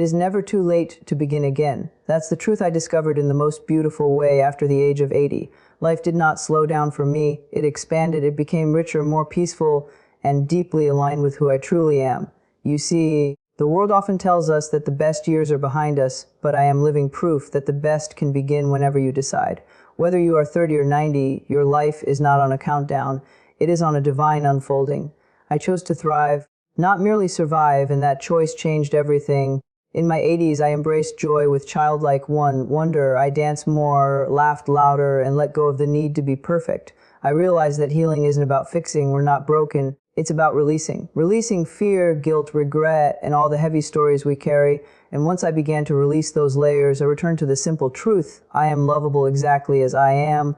is never too late to begin again. That's the truth I discovered in the most beautiful way after the age of 80. Life did not slow down for me. It expanded, it became richer, more peaceful, and deeply aligned with who I truly am. You see, the world often tells us that the best years are behind us, but I am living proof that the best can begin whenever you decide. Whether you are 30 or 90, your life is not on a countdown. It is on a divine unfolding. I chose to thrive, not merely survive, and that choice changed everything. In my 80s, I embraced joy with childlike wonder. I danced more, laughed louder, and let go of the need to be perfect. I realized that healing isn't about fixing, we're not broken. It's about releasing. Releasing fear, guilt, regret, and all the heavy stories we carry. And once I began to release those layers, I returned to the simple truth. I am lovable exactly as I am.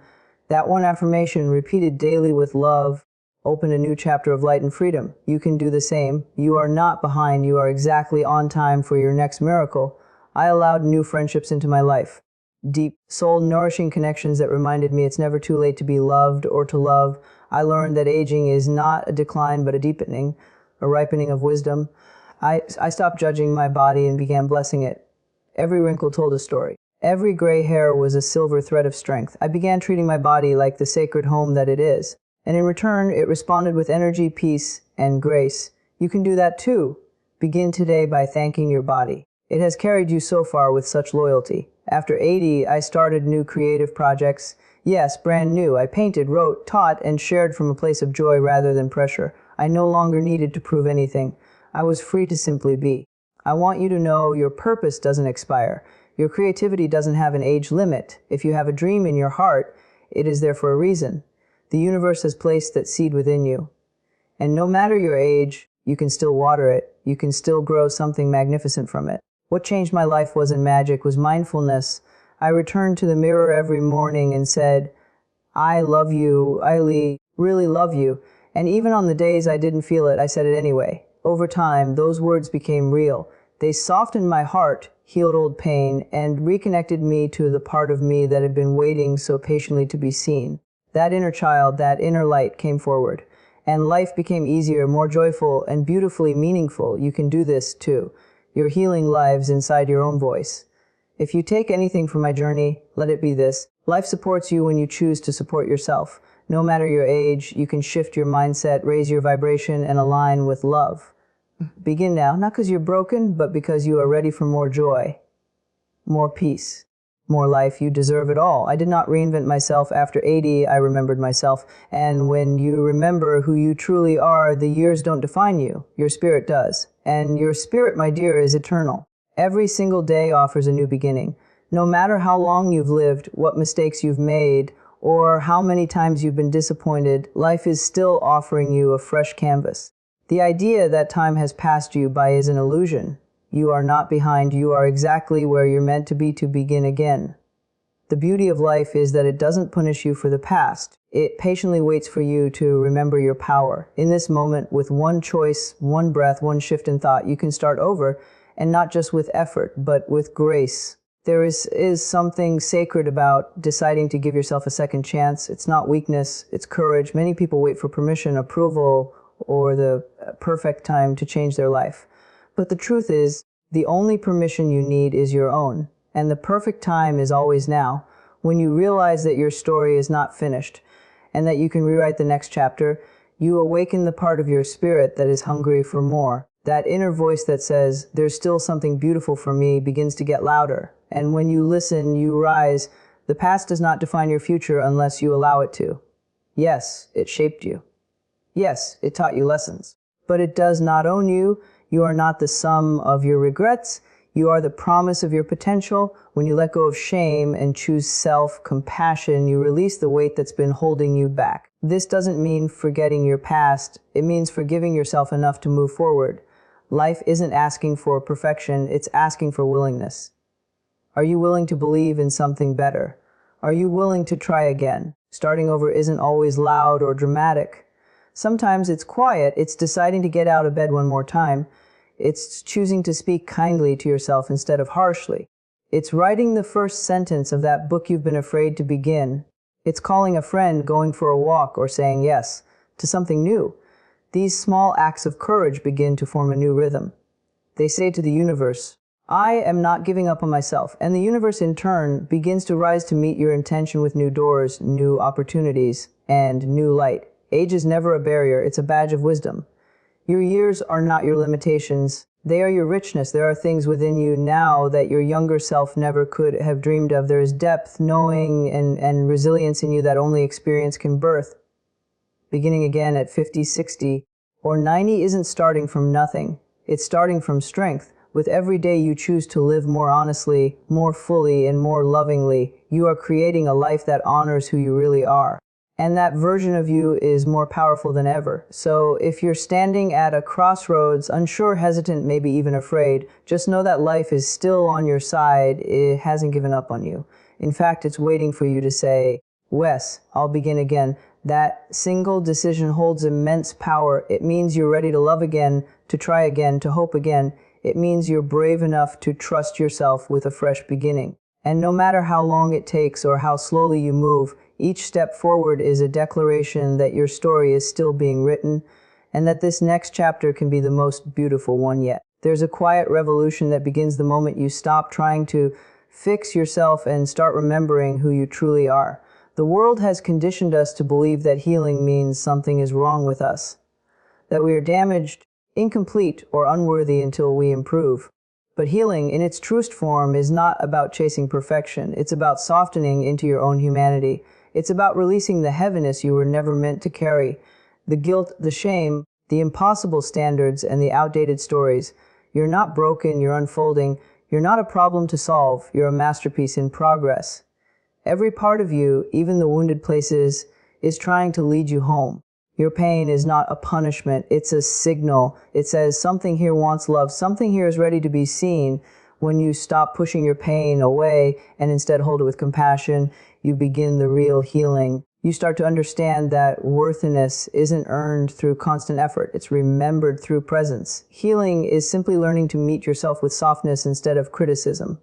That one affirmation, repeated daily with love, opened a new chapter of light and freedom. You can do the same. You are not behind. You are exactly on time for your next miracle. I allowed new friendships into my life. Deep, soul-nourishing connections that reminded me it's never too late to be loved or to love. I learned that aging is not a decline but a deepening, a ripening of wisdom. I stopped judging my body and began blessing it. Every wrinkle told a story. Every gray hair was a silver thread of strength. I began treating my body like the sacred home that it is. And in return, it responded with energy, peace, and grace. You can do that too. Begin today by thanking your body. It has carried you so far with such loyalty. After 80, I started new creative projects. Yes, brand new. I painted, wrote, taught, and shared from a place of joy rather than pressure. I no longer needed to prove anything. I was free to simply be. I want you to know your purpose doesn't expire. Your creativity doesn't have an age limit. If you have a dream in your heart, it is there for a reason. The universe has placed that seed within you. And no matter your age, you can still water it. You can still grow something magnificent from it. What changed my life wasn't magic, was mindfulness. I returned to the mirror every morning and said, I love you, I really love you. And even on the days I didn't feel it, I said it anyway. Over time, those words became real. They softened my heart, healed old pain, and reconnected me to the part of me that had been waiting so patiently to be seen. That inner child, that inner light came forward. And life became easier, more joyful, and beautifully meaningful. You can do this too. Your healing lives inside your own voice. If you take anything from my journey, let it be this. Life supports you when you choose to support yourself. No matter your age, you can shift your mindset, raise your vibration, and align with love. Begin now, not because you're broken, but because you are ready for more joy, more peace, more life. You deserve it all. I did not reinvent myself. After 80, I remembered myself. And when you remember who you truly are, the years don't define you. Your spirit does. And your spirit, my dear, is eternal. Every single day offers a new beginning. No matter how long you've lived, what mistakes you've made, or how many times you've been disappointed, life is still offering you a fresh canvas. The idea that time has passed you by is an illusion. You are not behind. You are exactly where you're meant to be to begin again. The beauty of life is that it doesn't punish you for the past. It patiently waits for you to remember your power. In this moment, with one choice, one breath, one shift in thought, you can start over, and not just with effort, but with grace. There is something sacred about deciding to give yourself a second chance. It's not weakness, it's courage. Many people wait for permission, approval, or the perfect time to change their life. But the truth is, the only permission you need is your own. And the perfect time is always now, when you realize that your story is not finished, and that you can rewrite the next chapter. You awaken the part of your spirit that is hungry for more. That inner voice that says, there's still something beautiful for me, begins to get louder. And when you listen, you rise. The past does not define your future unless you allow it to. Yes, it shaped you. Yes, it taught you lessons. But it does not own you. You are not the sum of your regrets. You are the promise of your potential. When you let go of shame and choose self-compassion, you release the weight that's been holding you back. This doesn't mean forgetting your past. It means forgiving yourself enough to move forward. Life isn't asking for perfection, it's asking for willingness. Are you willing to believe in something better? Are you willing to try again? Starting over isn't always loud or dramatic. Sometimes it's quiet. It's deciding to get out of bed one more time. It's choosing to speak kindly to yourself instead of harshly. It's writing the first sentence of that book you've been afraid to begin. It's calling a friend, going for a walk, or saying yes to something new. These small acts of courage begin to form a new rhythm. They say to the universe, I am not giving up on myself, and the universe in turn begins to rise to meet your intention with new doors, new opportunities, and new light. Age is never a barrier, it's a badge of wisdom. Your years are not your limitations. They are your richness. There are things within you now that your younger self never could have dreamed of. There is depth, knowing, and resilience in you that only experience can birth. Beginning again at 50, 60, or 90 isn't starting from nothing. It's starting from strength. With every day you choose to live more honestly, more fully, and more lovingly, you are creating a life that honors who you really are. And that version of you is more powerful than ever. So if you're standing at a crossroads, unsure, hesitant, maybe even afraid, just know that life is still on your side. It hasn't given up on you. In fact, it's waiting for you to say, Wes, I'll begin again. That single decision holds immense power. It means you're ready to love again, to try again, to hope again. It means you're brave enough to trust yourself with a fresh beginning. And no matter how long it takes or how slowly you move, each step forward is a declaration that your story is still being written and that this next chapter can be the most beautiful one yet. There's a quiet revolution that begins the moment you stop trying to fix yourself and start remembering who you truly are. The world has conditioned us to believe that healing means something is wrong with us, that we are damaged, incomplete, or unworthy until we improve. But healing, in its truest form, is not about chasing perfection. It's about softening into your own humanity. It's about releasing the heaviness you were never meant to carry, the guilt, the shame, the impossible standards, and the outdated stories. You're not broken, you're unfolding. You're not a problem to solve, you're a masterpiece in progress. Every part of you, even the wounded places, is trying to lead you home. Your pain is not a punishment, it's a signal. It says something here wants love, something here is ready to be seen. When you stop pushing your pain away and instead hold it with compassion, you begin the real healing. You start to understand that worthiness isn't earned through constant effort, it's remembered through presence. Healing is simply learning to meet yourself with softness instead of criticism.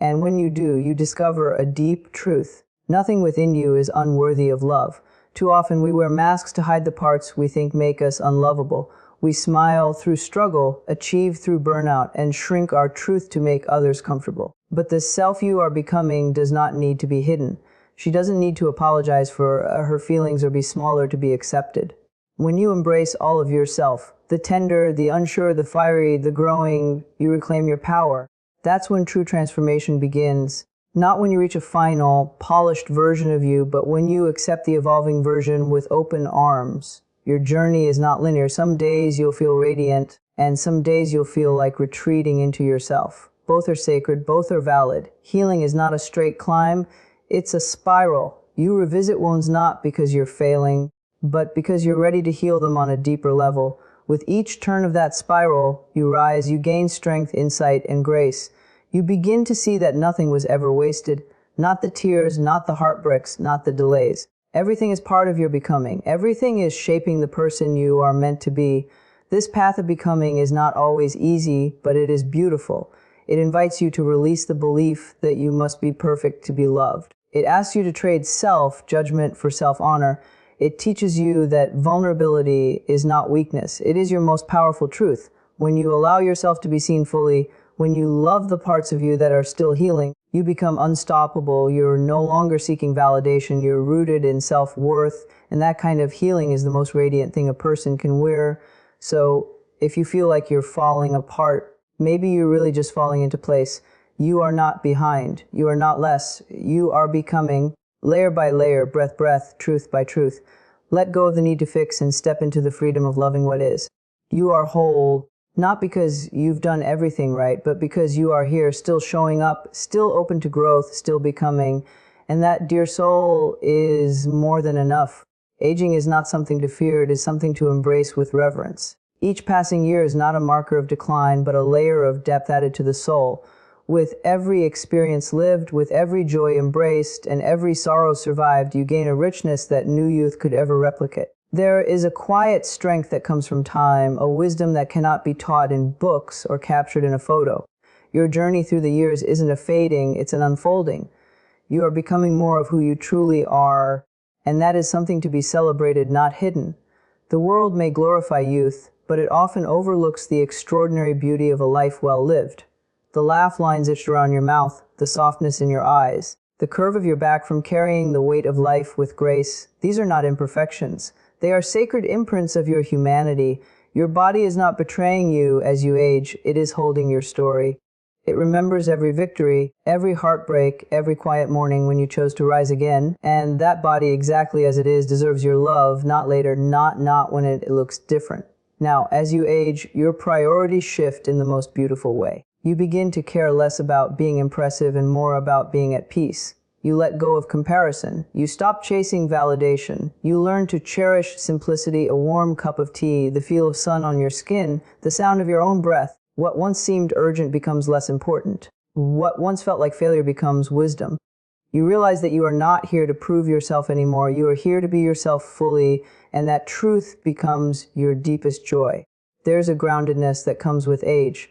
And when you do, you discover a deep truth. Nothing within you is unworthy of love. Too often we wear masks to hide the parts we think make us unlovable. We smile through struggle, achieve through burnout, and shrink our truth to make others comfortable. But the self you are becoming does not need to be hidden. She doesn't need to apologize for her feelings or be smaller to be accepted. When you embrace all of yourself, the tender, the unsure, the fiery, the growing, you reclaim your power. That's when true transformation begins. Not when you reach a final, polished version of you, but when you accept the evolving version with open arms. Your journey is not linear. Some days you'll feel radiant, and some days you'll feel like retreating into yourself. Both are sacred, both are valid. Healing is not a straight climb, it's a spiral. You revisit wounds not because you're failing, but because you're ready to heal them on a deeper level. With each turn of that spiral, you rise, you gain strength, insight, and grace. You begin to see that nothing was ever wasted. Not the tears, not the heartbreaks, not the delays. Everything is part of your becoming. Everything is shaping the person you are meant to be. This path of becoming is not always easy, but it is beautiful. It invites you to release the belief that you must be perfect to be loved. It asks you to trade self-judgment for self-honor. It teaches you that vulnerability is not weakness. It is your most powerful truth. When you allow yourself to be seen fully, when you love the parts of you that are still healing, you become unstoppable. You're no longer seeking validation. You're rooted in self-worth. And that kind of healing is the most radiant thing a person can wear. So if you feel like you're falling apart, maybe you're really just falling into place. You are not behind. You are not less. You are becoming, layer by layer, breath by breath, truth by truth. Let go of the need to fix and step into the freedom of loving what is. You are whole. Not because you've done everything right, but because you are here, still showing up, still open to growth, still becoming. And that, dear soul, is more than enough. Aging is not something to fear, it is something to embrace with reverence. Each passing year is not a marker of decline, but a layer of depth added to the soul. With every experience lived, with every joy embraced, and every sorrow survived, you gain a richness that no youth could ever replicate. There is a quiet strength that comes from time, a wisdom that cannot be taught in books or captured in a photo. Your journey through the years isn't a fading, it's an unfolding. You are becoming more of who you truly are, and that is something to be celebrated, not hidden. The world may glorify youth, but it often overlooks the extraordinary beauty of a life well lived. The laugh lines itched around your mouth, the softness in your eyes, the curve of your back from carrying the weight of life with grace. These are not imperfections. They are sacred imprints of your humanity. Your body is not betraying you as you age. It is holding your story. It remembers every victory, every heartbreak, every quiet morning when you chose to rise again. And that body, exactly as it is, deserves your love, not later, not when it looks different. Now, as you age, your priorities shift in the most beautiful way. You begin to care less about being impressive and more about being at peace. You let go of comparison. You stop chasing validation. You learn to cherish simplicity, a warm cup of tea, the feel of sun on your skin, the sound of your own breath. What once seemed urgent becomes less important. What once felt like failure becomes wisdom. You realize that you are not here to prove yourself anymore. You are here to be yourself fully, and that truth becomes your deepest joy. There's a groundedness that comes with age,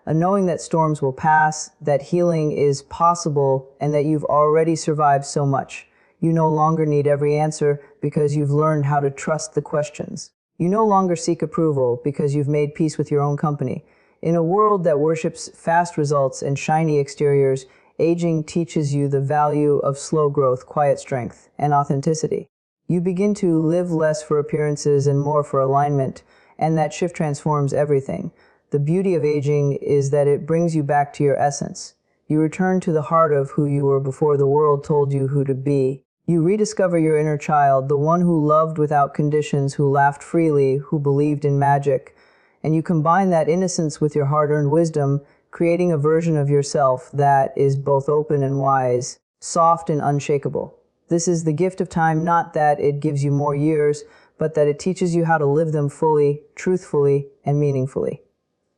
a knowing that storms will pass, that healing is possible, and that you've already survived so much. You no longer need every answer because you've learned how to trust the questions. You no longer seek approval because you've made peace with your own company. In a world that worships fast results and shiny exteriors, aging teaches you the value of slow growth, quiet strength, and authenticity. You begin to live less for appearances and more for alignment, and that shift transforms everything. The beauty of aging is that it brings you back to your essence. You return to the heart of who you were before the world told you who to be. You rediscover your inner child, the one who loved without conditions, who laughed freely, who believed in magic. And you combine that innocence with your hard-earned wisdom, creating a version of yourself that is both open and wise, soft and unshakable. This is the gift of time, not that it gives you more years, but that it teaches you how to live them fully, truthfully, and meaningfully.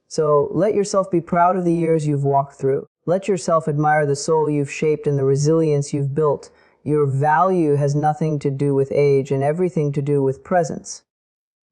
So let yourself be proud of the years you've walked through. Let yourself admire the soul you've shaped and the resilience you've built. Your value has nothing to do with age and everything to do with presence.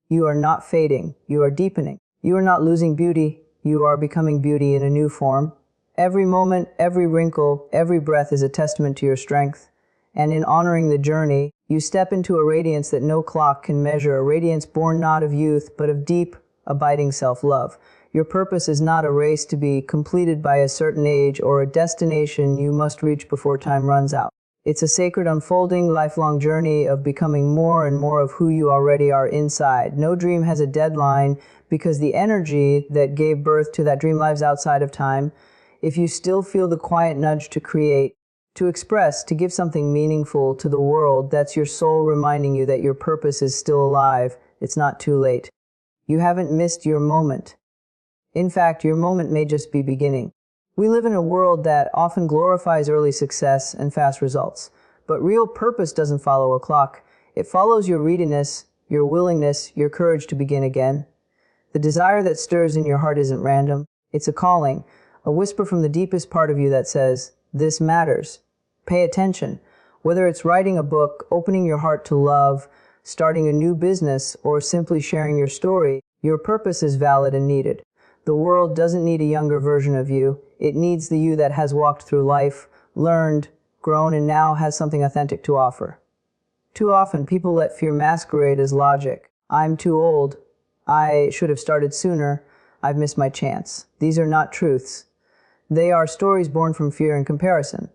You are not fading, you are deepening. You are not losing beauty, you are becoming beauty in a new form. Every moment, every wrinkle, every breath is a testament to your strength. And in honoring the journey, you step into a radiance that no clock can measure, a radiance born not of youth, but of deep, abiding self-love. Your purpose is not a race to be completed by a certain age or a destination you must reach before time runs out. It's a sacred, unfolding, lifelong journey of becoming more and more of who you already are inside. No dream has a deadline because the energy that gave birth to that dream lives outside of time. If you still feel the quiet nudge to create, to express, to give something meaningful to the world, that's your soul reminding you that your purpose is still alive. It's not too late. You haven't missed your moment. In fact, your moment may just be beginning. We live in a world that often glorifies early success and fast results. But real purpose doesn't follow a clock. It follows your readiness, your willingness, your courage to begin again. The desire that stirs in your heart isn't random. It's a calling, a whisper from the deepest part of you that says, "This matters. Pay attention." Whether it's writing a book, opening your heart to love, starting a new business, or simply sharing your story, your purpose is valid and needed. The world doesn't need a younger version of you. It needs the you that has walked through life, learned, grown, and now has something authentic to offer. Too often, people let fear masquerade as logic. I'm too old. I should have started sooner. I've missed my chance. These are not truths. They are stories born from fear and comparison.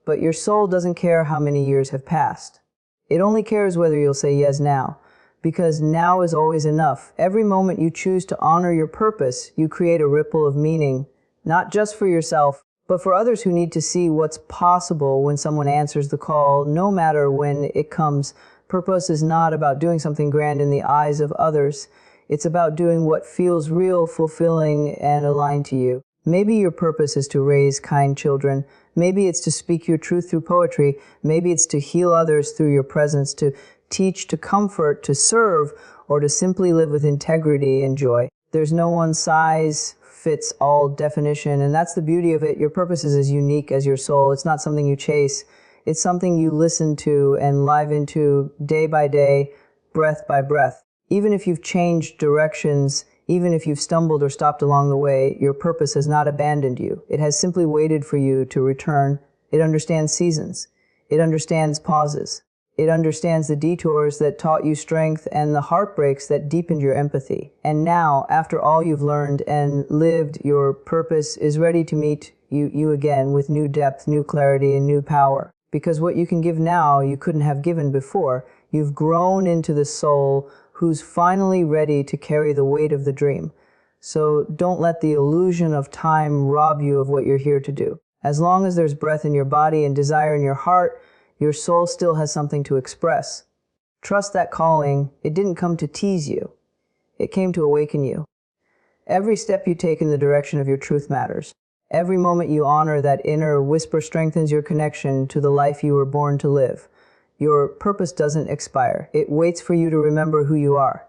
But your soul doesn't care how many years have passed. It only cares whether you'll say yes now. Because now is always enough. Every moment you choose to honor your purpose, you create a ripple of meaning, not just for yourself, but for others who need to see what's possible when someone answers the call, no matter when it comes. Purpose is not about doing something grand in the eyes of others. It's about doing what feels real, fulfilling, and aligned to you. Maybe your purpose is to raise kind children. Maybe it's to speak your truth through poetry. Maybe it's to heal others through your presence, to teach, to comfort, to serve, or to simply live with integrity and joy. There's no one size fits all definition, and that's the beauty of it. Your purpose is as unique as your soul. It's not something you chase. It's something you listen to and live into day by day, breath by breath. Even if you've changed directions, even if you've stumbled or stopped along the way, your purpose has not abandoned you. It has simply waited for you to return. It understands seasons. It understands pauses. It understands the detours that taught you strength and the heartbreaks that deepened your empathy. And now, after all you've learned and lived, your purpose is ready to meet you again with new depth, new clarity, and new power. Because what you can give now, you couldn't have given before. You've grown into the soul who's finally ready to carry the weight of the dream. So don't let the illusion of time rob you of what you're here to do. As long as there's breath in your body and desire in your heart, your soul still has something to express. Trust that calling. It didn't come to tease you. It came to awaken you. Every step you take in the direction of your truth matters. Every moment you honor that inner whisper strengthens your connection to the life you were born to live. Your purpose doesn't expire. It waits for you to remember who you are.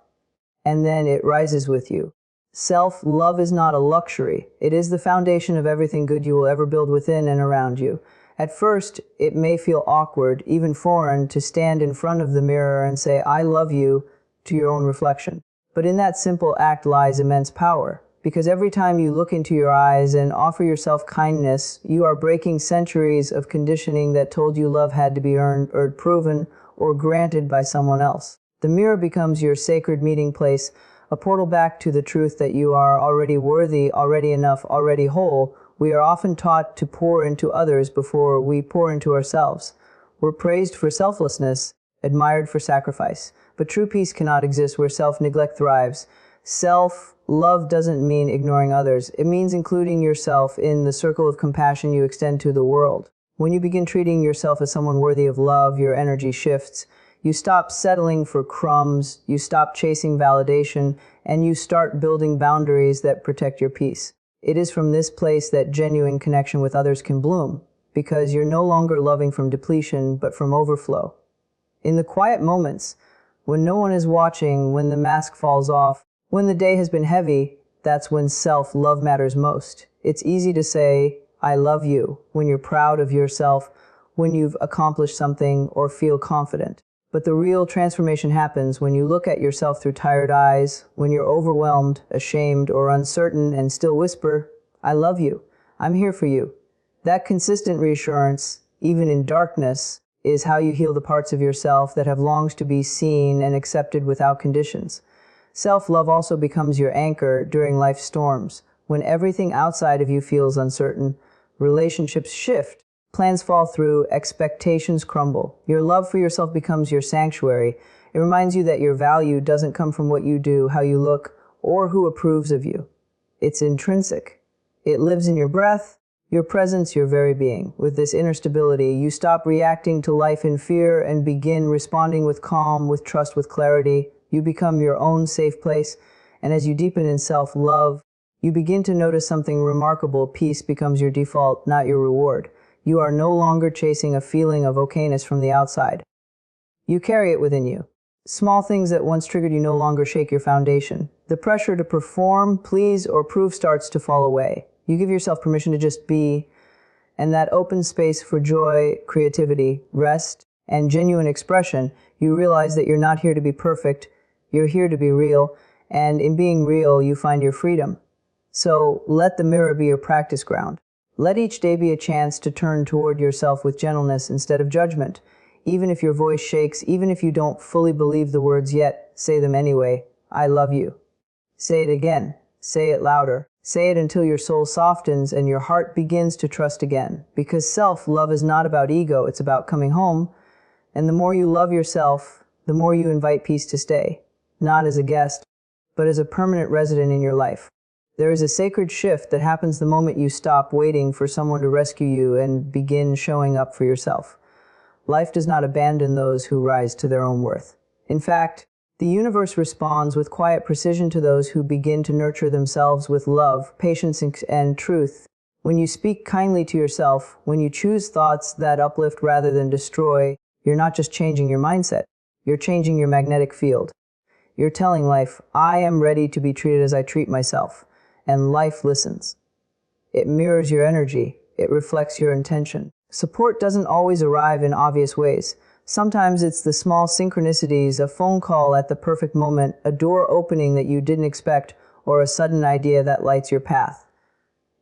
And then it rises with you. Self-love is not a luxury. It is the foundation of everything good you will ever build within and around you. At first, it may feel awkward, even foreign, to stand in front of the mirror and say, "I love you," to your own reflection. But in that simple act lies immense power. Because every time you look into your eyes and offer yourself kindness, you are breaking centuries of conditioning that told you love had to be earned, or proven, or granted by someone else. The mirror becomes your sacred meeting place, a portal back to the truth that you are already worthy, already enough, already whole. We are often taught to pour into others before we pour into ourselves. We're praised for selflessness, admired for sacrifice. But true peace cannot exist where self-neglect thrives. Self-love doesn't mean ignoring others. It means including yourself in the circle of compassion you extend to the world. When you begin treating yourself as someone worthy of love, your energy shifts. You stop settling for crumbs, you stop chasing validation, and you start building boundaries that protect your peace. It is from this place that genuine connection with others can bloom, because you're no longer loving from depletion, but from overflow. In the quiet moments, when no one is watching, when the mask falls off, when the day has been heavy, that's when self-love matters most. It's easy to say, "I love you," when you're proud of yourself, when you've accomplished something, or feel confident. But the real transformation happens when you look at yourself through tired eyes, when you're overwhelmed, ashamed, or uncertain, and still whisper, "I love you. I'm here for you." That consistent reassurance, even in darkness, is how you heal the parts of yourself that have longed to be seen and accepted without conditions. Self-love also becomes your anchor during life's storms. When everything outside of you feels uncertain, relationships shift, plans fall through, expectations crumble. Your love for yourself becomes your sanctuary. It reminds you that your value doesn't come from what you do, how you look, or who approves of you. It's intrinsic. It lives in your breath, your presence, your very being. With this inner stability, you stop reacting to life in fear and begin responding with calm, with trust, with clarity. You become your own safe place. And as you deepen in self-love, you begin to notice something remarkable. Peace becomes your default, not your reward. You are no longer chasing a feeling of okayness from the outside. You carry it within you. Small things that once triggered you no longer shake your foundation. The pressure to perform, please, or prove starts to fall away. You give yourself permission to just be, and that opens space for joy, creativity, rest, and genuine expression. You realize that you're not here to be perfect, you're here to be real, and in being real, you find your freedom. So let the mirror be your practice ground. Let each day be a chance to turn toward yourself with gentleness instead of judgment. Even if your voice shakes, even if you don't fully believe the words yet, say them anyway. "I love you." Say it again. Say it louder. Say it until your soul softens and your heart begins to trust again. Because self-love is not about ego, it's about coming home. And the more you love yourself, the more you invite peace to stay. Not as a guest, but as a permanent resident in your life. There is a sacred shift that happens the moment you stop waiting for someone to rescue you and begin showing up for yourself. Life does not abandon those who rise to their own worth. In fact, the universe responds with quiet precision to those who begin to nurture themselves with love, patience, and truth. When you speak kindly to yourself, when you choose thoughts that uplift rather than destroy, you're not just changing your mindset, you're changing your magnetic field. You're telling life, "I am ready to be treated as I treat myself." And life listens. It mirrors your energy. It reflects your intention. Support doesn't always arrive in obvious ways. Sometimes it's the small synchronicities, a phone call at the perfect moment, a door opening that you didn't expect, or a sudden idea that lights your path.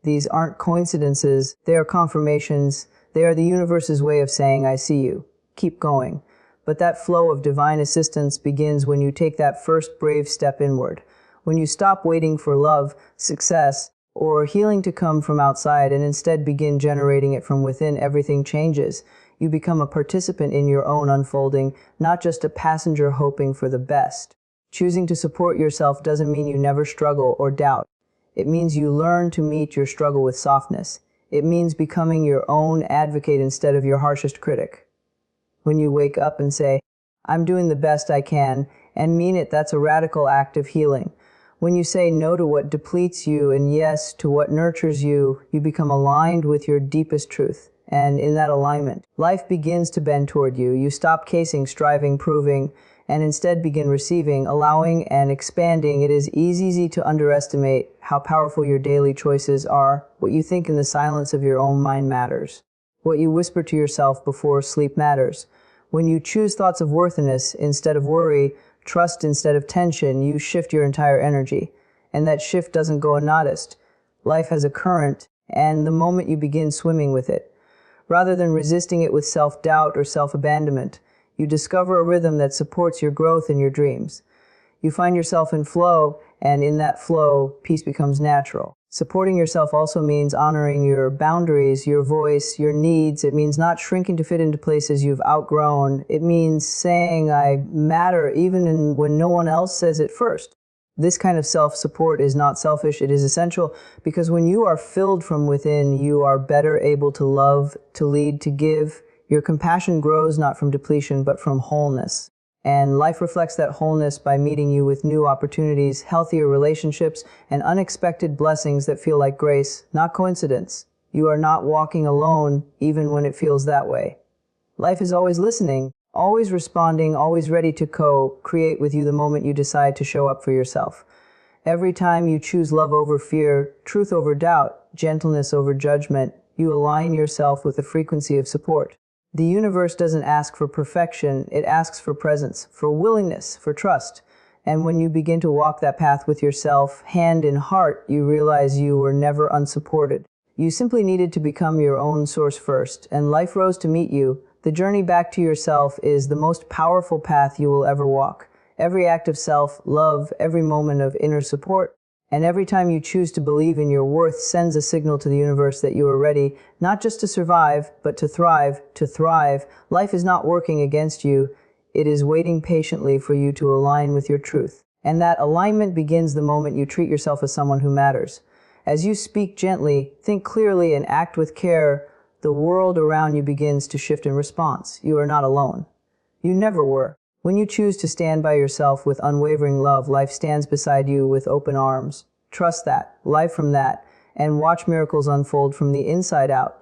These aren't coincidences. They are confirmations. They are the universe's way of saying, "I see you. Keep going." But that flow of divine assistance begins when you take that first brave step inward. When you stop waiting for love, success, or healing to come from outside and instead begin generating it from within, everything changes. You become a participant in your own unfolding, not just a passenger hoping for the best. Choosing to support yourself doesn't mean you never struggle or doubt. It means you learn to meet your struggle with softness. It means becoming your own advocate instead of your harshest critic. When you wake up and say, "I'm doing the best I can," and mean it, that's a radical act of healing. When you say no to what depletes you and yes to what nurtures you, you become aligned with your deepest truth. And in that alignment, life begins to bend toward you. You stop casing, striving, proving, and instead begin receiving, allowing, and expanding. It is easy to underestimate how powerful your daily choices are. What you think in the silence of your own mind matters. What you whisper to yourself before sleep matters. When you choose thoughts of worthiness instead of worry, trust instead of tension, you shift your entire energy. And that shift doesn't go unnoticed. Life has a current, and the moment you begin swimming with it, rather than resisting it with self-doubt or self-abandonment, you discover a rhythm that supports your growth and your dreams. You find yourself in flow, and in that flow, peace becomes natural. Supporting yourself also means honoring your boundaries, your voice, your needs. It means not shrinking to fit into places you've outgrown. It means saying, "I matter," even when no one else says it first. This kind of self-support is not selfish, it is essential, because when you are filled from within, you are better able to love, to lead, to give. Your compassion grows not from depletion, but from wholeness. And life reflects that wholeness by meeting you with new opportunities, healthier relationships, and unexpected blessings that feel like grace, not coincidence. You are not walking alone, even when it feels that way. Life is always listening, always responding, always ready to co-create with you the moment you decide to show up for yourself. Every time you choose love over fear, truth over doubt, gentleness over judgment, you align yourself with a frequency of support. The universe doesn't ask for perfection, it asks for presence, for willingness, for trust. And when you begin to walk that path with yourself, hand in heart, you realize you were never unsupported. You simply needed to become your own source first, and life rose to meet you. The journey back to yourself is the most powerful path you will ever walk. Every act of self-love, every moment of inner support, and every time you choose to believe in your worth sends a signal to the universe that you are ready, not just to survive, but to thrive, to thrive. Life is not working against you. It is waiting patiently for you to align with your truth. And that alignment begins the moment you treat yourself as someone who matters. As you speak gently, think clearly, and act with care, the world around you begins to shift in response. You are not alone. You never were. When you choose to stand by yourself with unwavering love, life stands beside you with open arms. Trust that, live from that, and watch miracles unfold from the inside out.